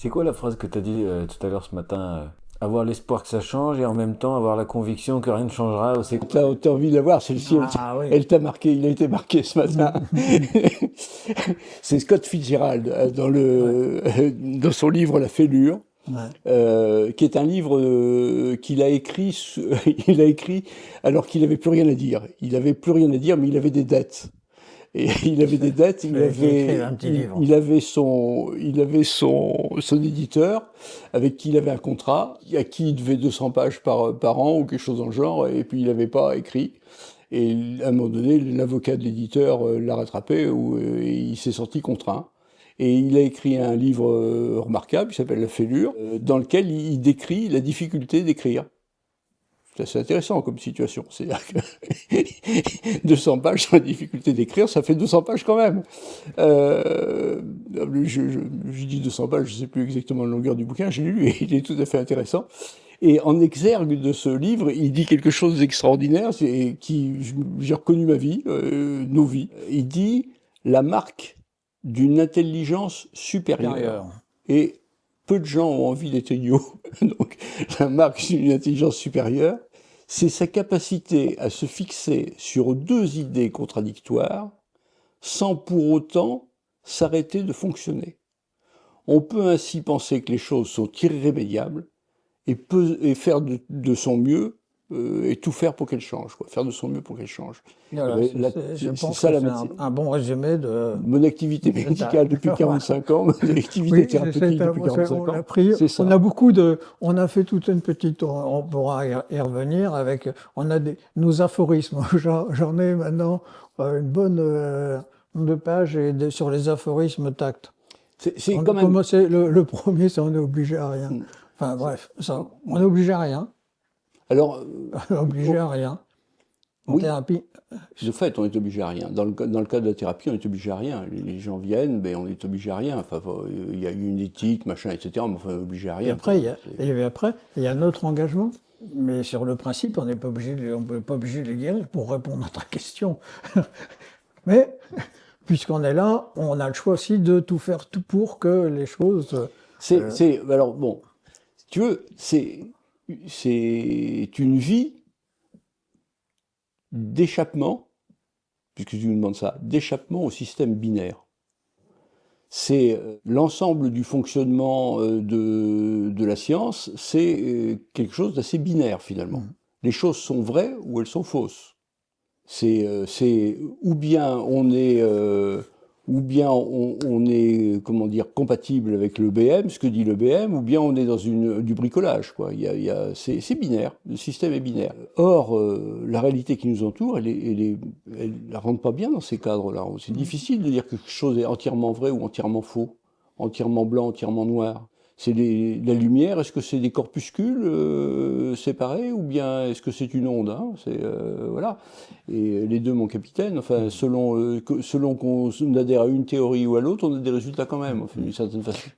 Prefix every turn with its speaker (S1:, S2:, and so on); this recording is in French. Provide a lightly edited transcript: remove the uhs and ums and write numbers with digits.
S1: C'est quoi la phrase que tu as dit tout à l'heure ce matin? Avoir l'espoir que ça change et en même temps avoir la conviction que rien ne changera. C'est quoi?
S2: T'as envie de la voir, celle-ci,
S3: Ah oui.
S2: elle t'a marqué, il a été marqué ce matin. C'est Scott Fitzgerald
S3: Ouais,
S2: dans son livre La Fêlure,
S3: ouais.
S2: qui est un livre qu'il a écrit, il a écrit alors qu'il n'avait plus rien à dire. Il n'avait plus rien à dire, mais il avait des dettes. Et il avait des dettes,
S3: Il a écrit un petit livre.
S2: son éditeur, avec qui il avait un contrat, à qui il devait 200 pages par an ou quelque chose dans le genre, et puis il n'avait pas écrit. Et à un moment donné, l'avocat de l'éditeur l'a rattrapé, et il s'est senti contraint. Et il a écrit un livre remarquable, qui s'appelle La Fêlure, dans lequel il décrit la difficulté d'écrire. C'est assez intéressant comme situation. C'est-à-dire que 200 pages sur la difficulté d'écrire, ça fait 200 pages quand même. Je dis 200 pages, je ne sais plus exactement la longueur du bouquin, j'ai lu et il est tout à fait intéressant. Et en exergue de ce livre, il dit quelque chose d'extraordinaire, j'ai reconnu ma vie, nos vies. Il dit la marque d'une intelligence supérieure.
S3: Supérieur.
S2: Et peu de gens ont envie d'être idiots. Donc, la marque d'une intelligence supérieure, c'est sa capacité à se fixer sur deux idées contradictoires sans pour autant s'arrêter de fonctionner. On peut ainsi penser que les choses sont irrémédiables et faire de son mieux et tout faire pour qu'elles changent, quoi. Faire de son mieux pour qu'elles changent.
S3: Voilà, je
S2: C'est
S3: pense
S2: ça
S3: que
S2: la
S3: c'est
S2: médecine.
S3: un bon résumé de...
S2: Mon activité médicale depuis 45 ans, mon activité
S3: Oui,
S2: thérapeutique depuis
S3: on
S2: 45
S3: l'a
S2: ans,
S3: pris.
S2: c'est
S3: On
S2: ça.
S3: a on a fait toute une petite, on pourra y revenir avec, on a nos aphorismes. J'en ai maintenant une bonne nombre de pages sur les aphorismes tact.
S2: C'est
S3: On
S2: quand
S3: a
S2: même.
S3: commencé, le premier, c'est on est obligé à rien. Enfin bref, ça, on est obligé à rien.
S2: Alors,
S3: On est obligé à rien. En
S2: oui,
S3: thérapie,
S2: de fait, on est obligé à rien. Dans le cas de la thérapie, on est obligé à rien. Les gens viennent, ben, on est obligé à rien. Enfin, il y a une éthique, machin, etc., mais enfin, on est obligé à
S3: et
S2: rien.
S3: après, il y a notre engagement. Mais sur le principe, on n'est pas obligé, on n'est pas obligé de les guérir pour répondre à ta question. Mais puisqu'on est là, on a le choix aussi de tout faire tout pour que les choses.
S2: Alors, bon, si tu veux, c'est une vie d'échappement, puisque tu nous demandes ça, d'échappement au système binaire. C'est l'ensemble du fonctionnement de la science, c'est quelque chose d'assez binaire finalement. Les choses sont vraies ou elles sont fausses. C'est ou bien on est comment dire compatible avec le BM, ce que dit le BM, ou bien on est dans du bricolage quoi. C'est binaire, le système est binaire. Or la réalité qui nous entoure, elle rentre pas bien dans ces cadres-là. C'est difficile de dire que quelque chose est entièrement vrai ou entièrement faux, entièrement blanc, entièrement noir. La lumière, est-ce que c'est des corpuscules séparés ou bien est-ce que c'est une onde hein voilà. Et les deux, mon capitaine, enfin, selon qu'on adhère à une théorie ou à l'autre, on a des résultats quand même, enfin, d'une certaine façon.